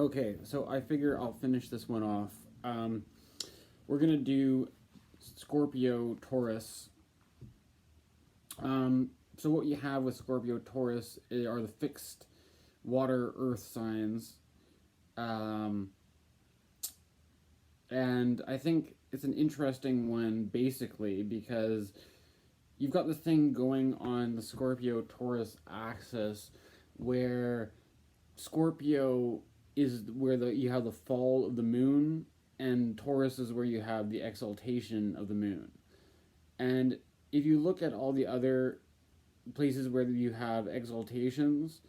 Okay, so I figure I'll finish this one off. We're gonna do Scorpio Taurus. So what you have with Scorpio Taurus are the fixed water earth signs. Um, and I think it's an interesting one basically because you've got this thing going on the Scorpio Taurus axis where Scorpio is where you have the fall of the moon, and Taurus is where you have the exaltation of the moon. And if you look at all the other places where you have exaltations,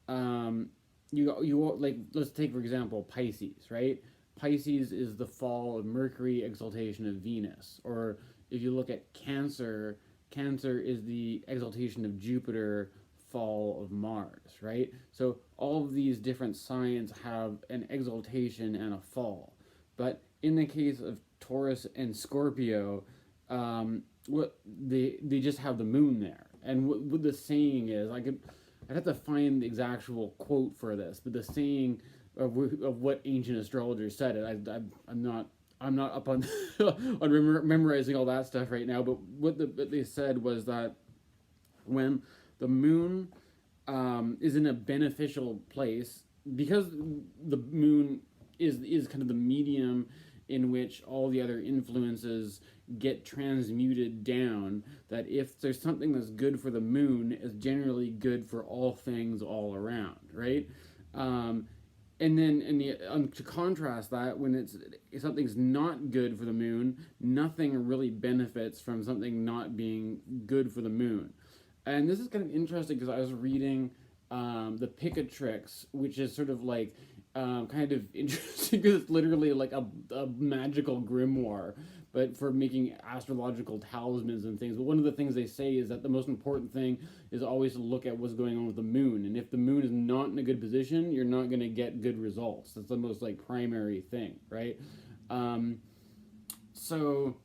you like, let's take for example Pisces, right? Pisces is the fall of Mercury, exaltation of Venus. Or if you look at Cancer, Cancer is the exaltation of Jupiter, fall of Mars, right? So all of these different signs have an exaltation and a fall. But in the case of Taurus and Scorpio, what they just have the moon there. And what the saying is, I'd have to find the exact quote for this, but the saying of what ancient astrologers said it. I'm not up on on memorizing all that stuff right now. But what they said was that when the moon is in a beneficial place, because the moon is kind of the medium in which all the other influences get transmuted down, that if there's something that's good for the moon, it's generally good for all things all around, right? And then to contrast that, when if something's not good for the moon, nothing really benefits from something not being good for the moon. And this is kind of interesting because I was reading the Picatrix, which is sort of like kind of interesting because it's literally like a magical grimoire, but for making astrological talismans and things. But one of the things they say is that the most important thing is always to look at what's going on with the moon. And if the moon is not in a good position, you're not going to get good results. That's the most like primary thing, right? So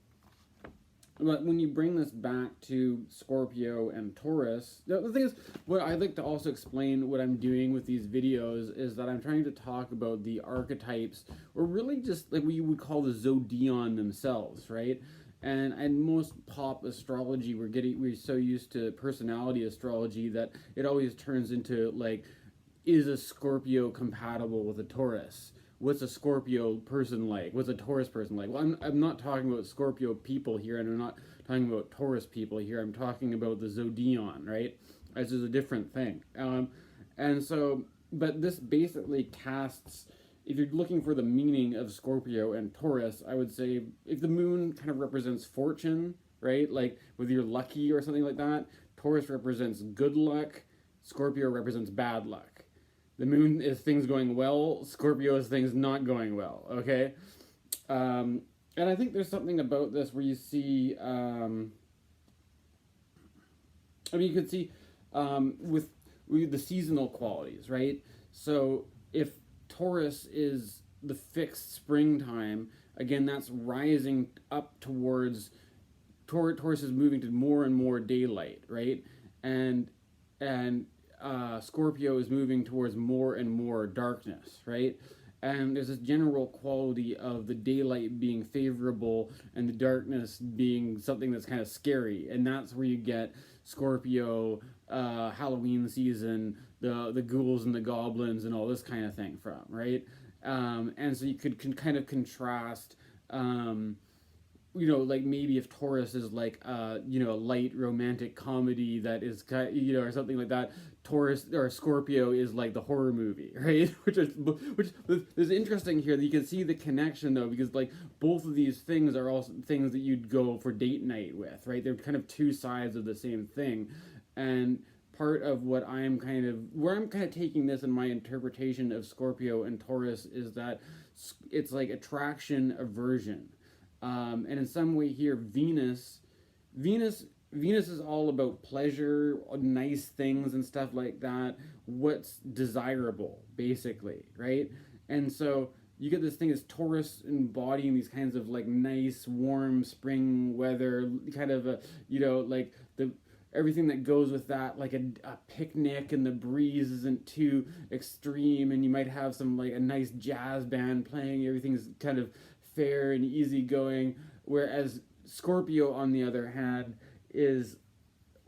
but when you bring this back to Scorpio and Taurus, the thing is, what I'd like to also explain what I'm doing with these videos is that I'm trying to talk about the archetypes, or really just like what you would call the zodion themselves, right? And most pop astrology, we're so used to personality astrology that it always turns into like, is a Scorpio compatible with a Taurus? What's a Scorpio person like? What's a Taurus person like? Well, I'm not talking about Scorpio people here, and I'm not talking about Taurus people here. I'm talking about the zodion, right? This is a different thing. And so, but this basically casts, if you're looking for the meaning of Scorpio and Taurus, I would say if the moon kind of represents fortune, right? Like whether you're lucky or something like that, Taurus represents good luck, Scorpio represents bad luck. The moon is things going well, Scorpio is things not going well, okay? And I think there's something about this where you see, you could see with the seasonal qualities, right? So if Taurus is the fixed springtime, again, that's rising up towards, Taurus is moving to more and more daylight, right? And Scorpio is moving towards more and more darkness, right? And there's this general quality of the daylight being favorable and the darkness being something that's kind of scary. And that's where you get Scorpio, Halloween season, the ghouls and the goblins and all this kind of thing from, right? And so you could kind of contrast, like maybe if Taurus is like a light romantic comedy that is or something like that, Taurus or Scorpio is like the horror movie, right? which is interesting here that you can see the connection though, because like both of these things are also things that you'd go for date night with, right? They're kind of two sides of the same thing. And part of what where I'm kind of taking this in my interpretation of Scorpio and Taurus is that it's like attraction, aversion. And in some way here, Venus is all about pleasure, nice things and stuff like that. What's desirable, basically, right? And so you get this thing as Taurus embodying these kinds of like nice, warm spring weather, kind of like everything that goes with that, like a picnic, and the breeze isn't too extreme, and you might have some like a nice jazz band playing. Everything's kind of fair and easygoing. Whereas Scorpio, on the other hand, is,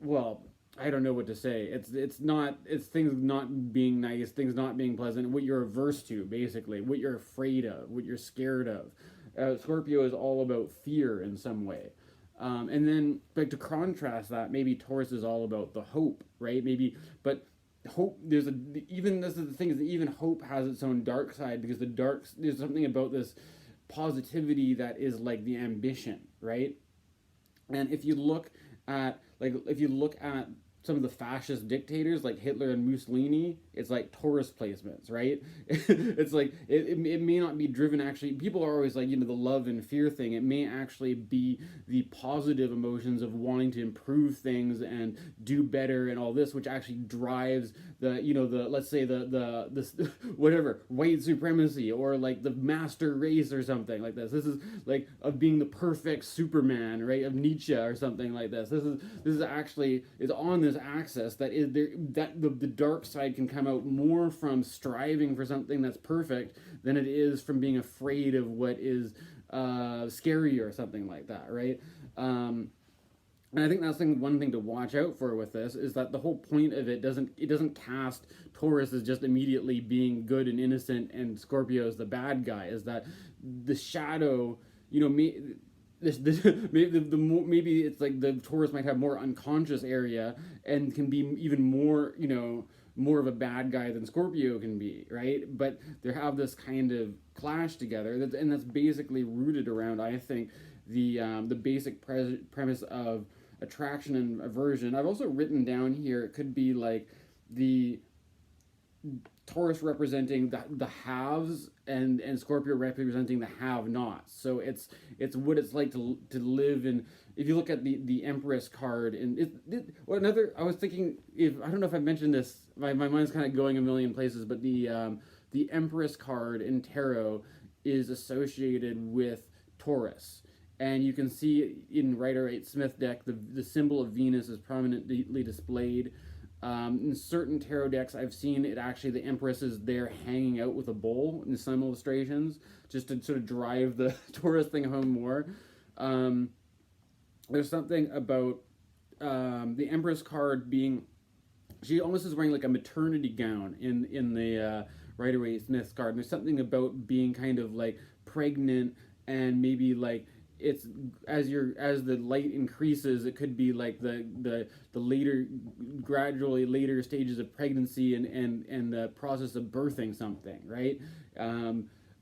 well, I don't know what to say. It's things not being nice, things not being pleasant, what you're averse to, basically, what you're afraid of, what you're scared of. Scorpio is all about fear in some way. And then, but to contrast that, maybe Taurus is all about the hope, right? Maybe, but hope, even this is the thing, is that even hope has its own dark side, because there's something about this positivity that is like the ambition, right? And if you look at some of the fascist dictators like Hitler and Mussolini, it's like Taurus placements, right? It's like it may not be driven, actually. People are always like, the love and fear thing. It may actually be the positive emotions of wanting to improve things and do better and all this, which actually drives the let's say the whatever, white supremacy, or like the master race or something like this. This is like of being the perfect Superman, right? Of Nietzsche or something like this. This is actually is on this axis that is there, that the dark side can come out more from striving for something that's perfect than it is from being afraid of what is scary or something like that, right? And I think that's one thing to watch out for with this, is that the whole point of it doesn't cast Taurus as just immediately being good and innocent and Scorpio is the bad guy. Is that the shadow, maybe it's like the Taurus might have more unconscious area and can be even more, more of a bad guy than Scorpio can be, right? But they have this kind of clash together, and that's basically rooted around, I think, the basic premise of attraction and aversion. I've also written down here, it could be like the Taurus representing the haves, and Scorpio representing the have-nots. So it's what it's like to live in. If you look at the Empress card, and I was thinking, I don't know if I mentioned this, my mind's kind of going a million places, but the Empress card in tarot is associated with Taurus. And you can see in Rider-Waite-Smith deck, the symbol of Venus is prominently displayed. In certain tarot decks, I've seen it actually, the Empress is there hanging out with a bowl in some illustrations, just to sort of drive the Taurus thing home more. There's something about the Empress card being, she almost is wearing like a maternity gown in the Rider-Waite-Smith card. And there's something about being kind of like pregnant, and maybe like, it's as the light increases, it could be like the gradually later stages of pregnancy and the process of birthing something, right?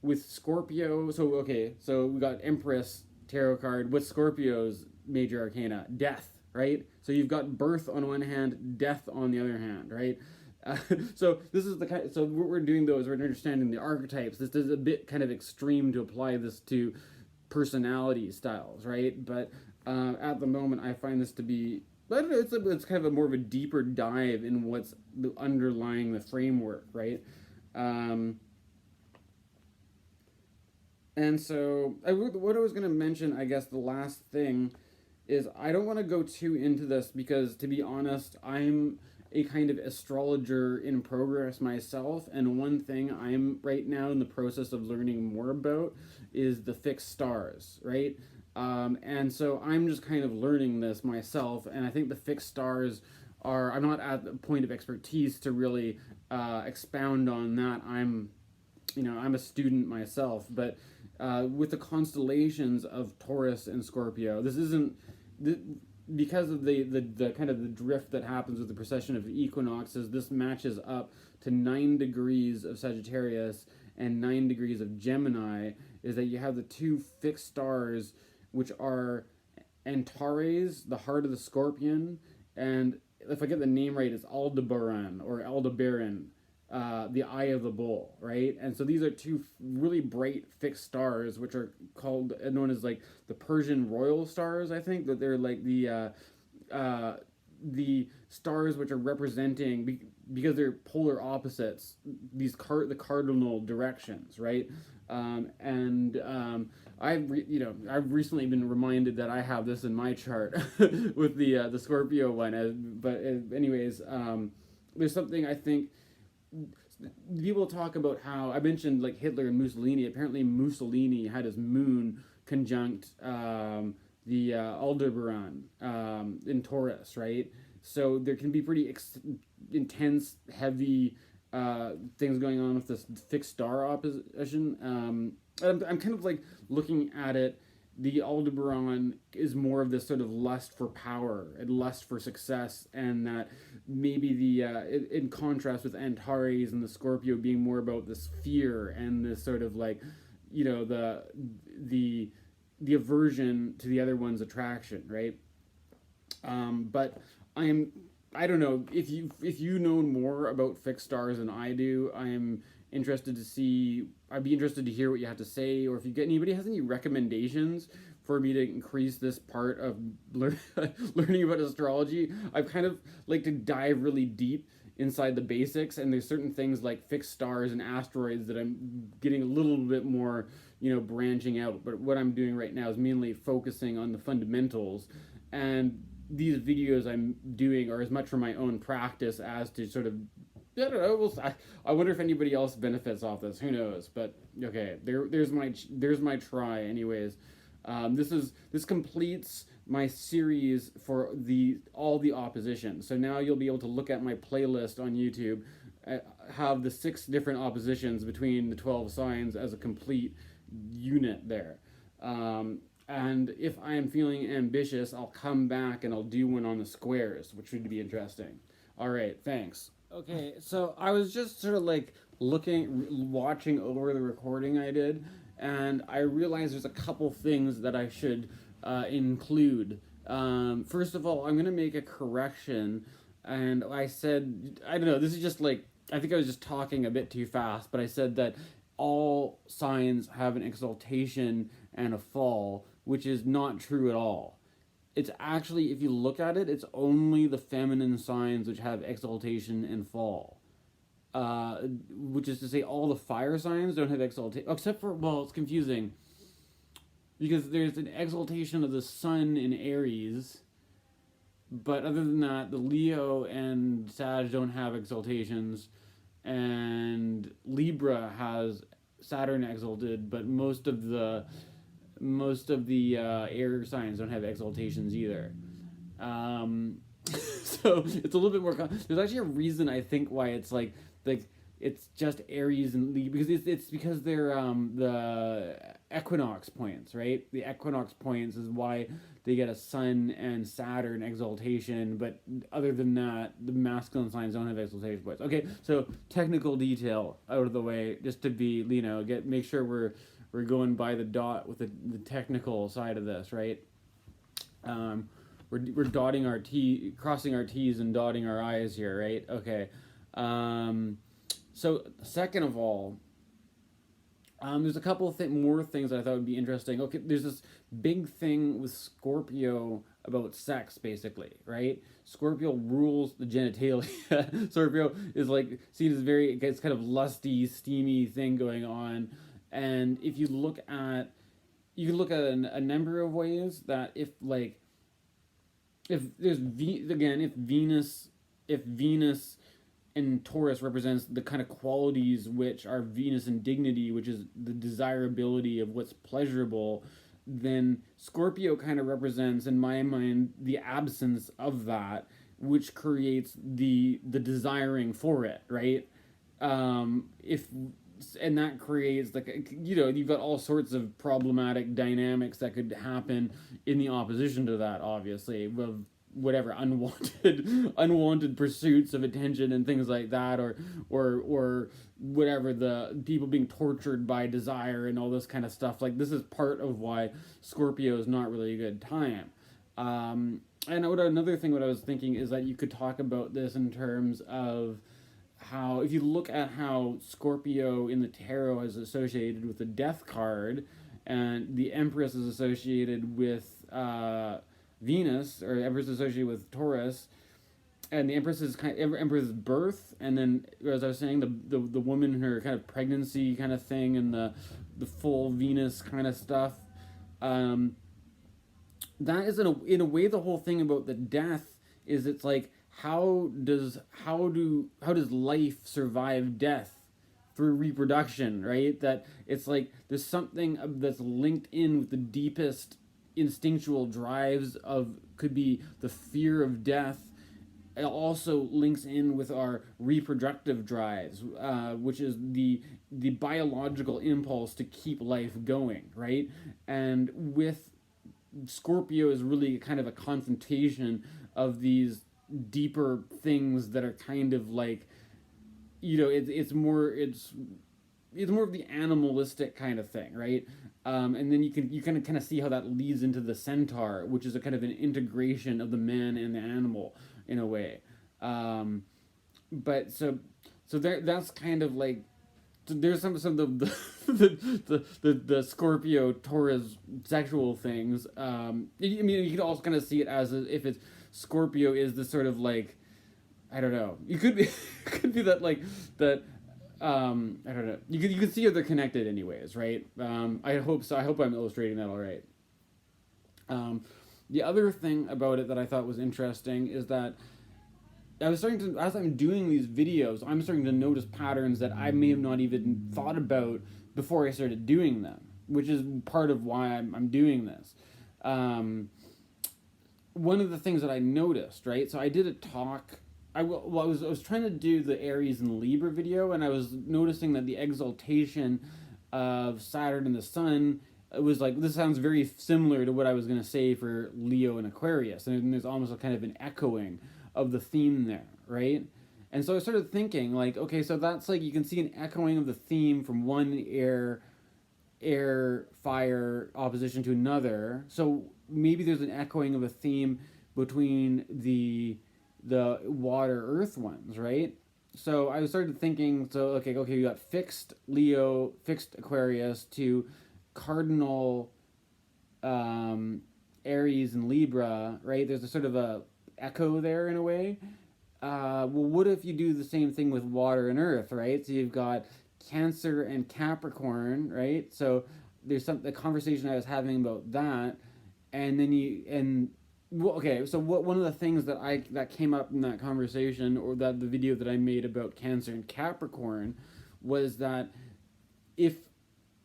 With Scorpio, so we got Empress tarot card. What's Scorpio's major arcana? Death, right? So you've got birth on one hand, death on the other hand, right? So this is so what we're doing though is we're understanding the archetypes. This is a bit kind of extreme to apply this to personality styles, right? But at the moment, I find this to be, I don't know, it's kind of more of a deeper dive in what's underlying the framework, right? And so what I was going to mention, I guess the last thing is, I don't want to go too into this because, to be honest, I'm a kind of astrologer in progress myself, and one thing I'm right now in the process of learning more about is the fixed stars, right? And so I'm just kind of learning this myself, and I think the fixed stars are, I'm not at the point of expertise to really expound on that. I'm a student myself, but with the constellations of Taurus and Scorpio, this isn't, because of the kind of the drift that happens with the precession of equinoxes, this matches up to 9 degrees of Sagittarius and 9 degrees of Gemini, is that you have the two fixed stars, which are Antares, the heart of the scorpion, and if I get the name right, it's Aldebaran, the eye of the bull, right? And so these are two really bright fixed stars, which are known as like the Persian royal stars, I think, that they're like the the stars which are representing, because they're polar opposites, the cardinal directions, right? I've recently been reminded that I have this in my chart with the Scorpio one. Anyways, there's something I think people talk about how I mentioned like Hitler and Mussolini. Apparently, Mussolini had his moon conjunct the Aldebaran in Taurus, right? So there can be pretty intense, heavy things going on with this fixed star opposition. I'm kind of like looking at it. The Aldebaran is more of this sort of lust for power and lust for success, and that maybe in contrast with Antares and the Scorpio being more about this fear and this sort of like, the aversion to the other one's attraction, right? But I don't know if you know more about fixed stars than I do. I'd be interested to hear what you have to say, or if anybody has any recommendations for me to increase this part of learning about astrology. I've kind of like to dive really deep inside the basics, and there's certain things like fixed stars and asteroids that I'm getting a little bit more, branching out. But what I'm doing right now is mainly focusing on the fundamentals, and these videos I'm doing are as much for my own practice as to sort of, I don't know. I wonder if anybody else benefits off this. Who knows? But okay, there's my try. Anyways, this completes my series for all the opposition. So now you'll be able to look at my playlist on YouTube, have the 6 different oppositions between the 12 signs as a complete unit there. And if I am feeling ambitious, I'll come back and I'll do one on the squares, which would be interesting. All right, thanks. Okay, so I was just sort of like watching over the recording I did, and I realized there's a couple things that I should include. First of all, I'm going to make a correction, and I said, I don't know, this is just like, I think I was just talking a bit too fast, but I said that all signs have an exaltation and a fall, which is not true at all. It's actually, if you look at it, it's only the feminine signs which have exaltation and fall. Which is to say, all the fire signs don't have exaltation, except for, well, it's confusing, because there's an exaltation of the sun in Aries, but other than that, the Leo and Sag don't have exaltations, and Libra has Saturn exalted, but most of the air signs don't have exaltations either. So it's a little bit more. There's actually a reason, I think, why it's like it's just Aries and Libra, because it's because they're the equinox points, right? The equinox points is why they get a Sun and Saturn exaltation, but other than that, the masculine signs don't have exaltation points. Okay, so technical detail out of the way, just to be, make sure we're going by the dot with the technical side of this, right? We're dotting our crossing our T's and dotting our I's here, right? Okay. So second of all, there's a couple more things that I thought would be interesting. Okay, there's this big thing with Scorpio about sex, basically, right? Scorpio rules the genitalia. Scorpio is like seen as it's kind of lusty, steamy thing going on. And if you look at, you can look at a number of ways that if Venus and Taurus represents the kind of qualities which are Venus and dignity, which is the desirability of what's pleasurable, then Scorpio kind of represents, in my mind, the absence of that, which creates the desiring for it, right? And that creates you've got all sorts of problematic dynamics that could happen in the opposition to that, obviously, of whatever unwanted pursuits of attention and things like that, or whatever, the people being tortured by desire and all this kind of stuff. Like, this is part of why Scorpio is not really a good time. And another thing, what I was thinking is that you could talk about this in terms of how, if you look at how Scorpio in the tarot is associated with the Death card, and the Empress is associated with Venus, or Empress is associated with Taurus, and the Empress is Empress birth, and then as I was saying, the woman in her kind of pregnancy kind of thing, and the full Venus kind of stuff. Um, that is in a way the whole thing about the death is it's like how does life survive death through reproduction, right? That it's like there's something that's linked in with the deepest instinctual drives of could be the fear of death. It also links in with our reproductive drives, which is the biological impulse to keep life going, right? And with Scorpio is really kind of a confrontation of these deeper things that are kind of like, it's more of the animalistic kind of thing, right? And then you can kind of see how that leads into the centaur, which is a kind of an integration of the man and the animal in a way. But so that's kind of like, so there's some of the Scorpio Taurus sexual things. I mean, you could also kind of see it as if it's Scorpio is the sort of like, I don't know. You could be could be that like that. I don't know. You could see how they're connected, anyways, right? I hope so. I hope I'm illustrating that all right. The other thing about it that I thought was interesting is that as I'm doing these videos, I'm starting to notice patterns that I may have not even thought about before I started doing them, which is part of why I'm doing this. One of the things that I noticed, right? So I did a talk. I was trying to do the Aries and Libra video, and I was noticing that the exaltation of Saturn and the Sun, it was like, this sounds very similar to what I was going to say for Leo and Aquarius, and there's almost a kind of an echoing of the theme there, right? And so I started thinking, like, okay, so that's like, you can see an echoing of the theme from one air fire opposition to another. So maybe there's an echoing of a theme between the water earth ones, right? So I started thinking, so okay, you got fixed Leo, fixed Aquarius to cardinal Aries and Libra, right? There's a sort of a echo there in a way. Well, what if you do the same thing with water and earth, right? So you've got Cancer and Capricorn, right? So there's the conversation I was having about that, and then okay, so one of the things that came up in that conversation, or that the video that I made about Cancer and Capricorn, was that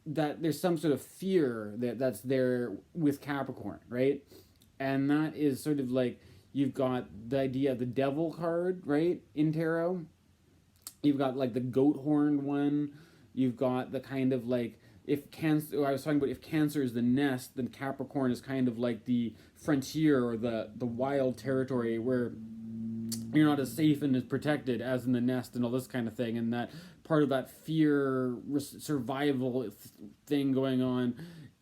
there's some sort of fear that's there with Capricorn, right? And that is sort of like, you've got the idea of the devil card, right, in tarot. You've got like the goat horned one. You've got the kind of like, if Cancer, I was talking about, if Cancer is the nest, then Capricorn is kind of like the frontier, or the wild territory where you're not as safe and as protected as in the nest and all this kind of thing. And that part of that fear survival thing going on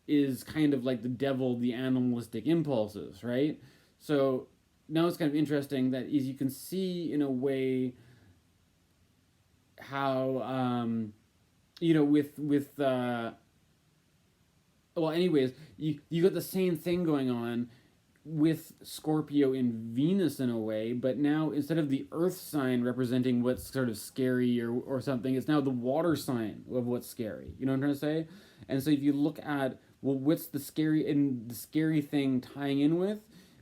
is kind of like the devil, the animalistic impulses, right? So now it's kind of interesting that you can see in a way how well, anyways, you got the same thing going on with Scorpio and Venus in a way, but now instead of the earth sign representing what's sort of scary or something, it's now the water sign of what's scary. You know what I'm trying to say? And so if you look at, well, what's the scary thing tying in with?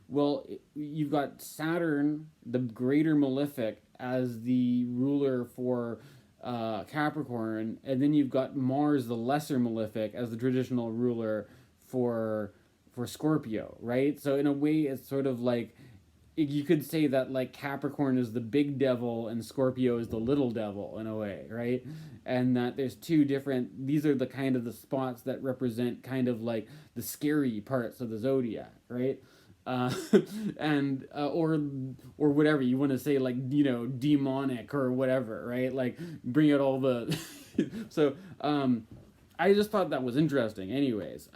Well, you've got Saturn, the greater malefic, as the ruler for Capricorn, and then you've got Mars, the lesser malefic, as the traditional ruler for Scorpio, right? So in a way, it's sort of like, you could say that like Capricorn is the big devil and Scorpio is the little devil in a way, right? And that there's two different, these are the kind of the spots that represent kind of like the scary parts of the zodiac, right? And or whatever you want to say, like, demonic or whatever, right? Like, bring out all the so I just thought that was interesting, anyways.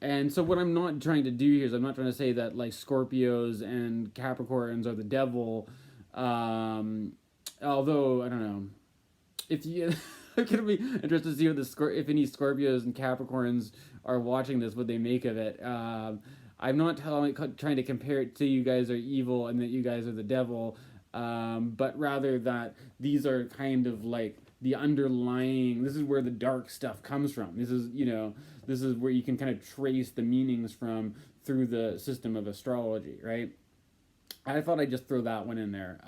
And so what I'm not trying to do here is, I'm not trying to say that like Scorpios and Capricorns are the devil. Although I don't know if you I'm gonna be interested to see what if any Scorpios and Capricorns are watching this, what they make of it. I'm not trying to compare it to you guys are evil and that you guys are the devil, but rather that these are kind of like the underlying, this is where the dark stuff comes from. This is, this is where you can kind of trace the meanings from through the system of astrology, right? I thought I'd just throw that one in there.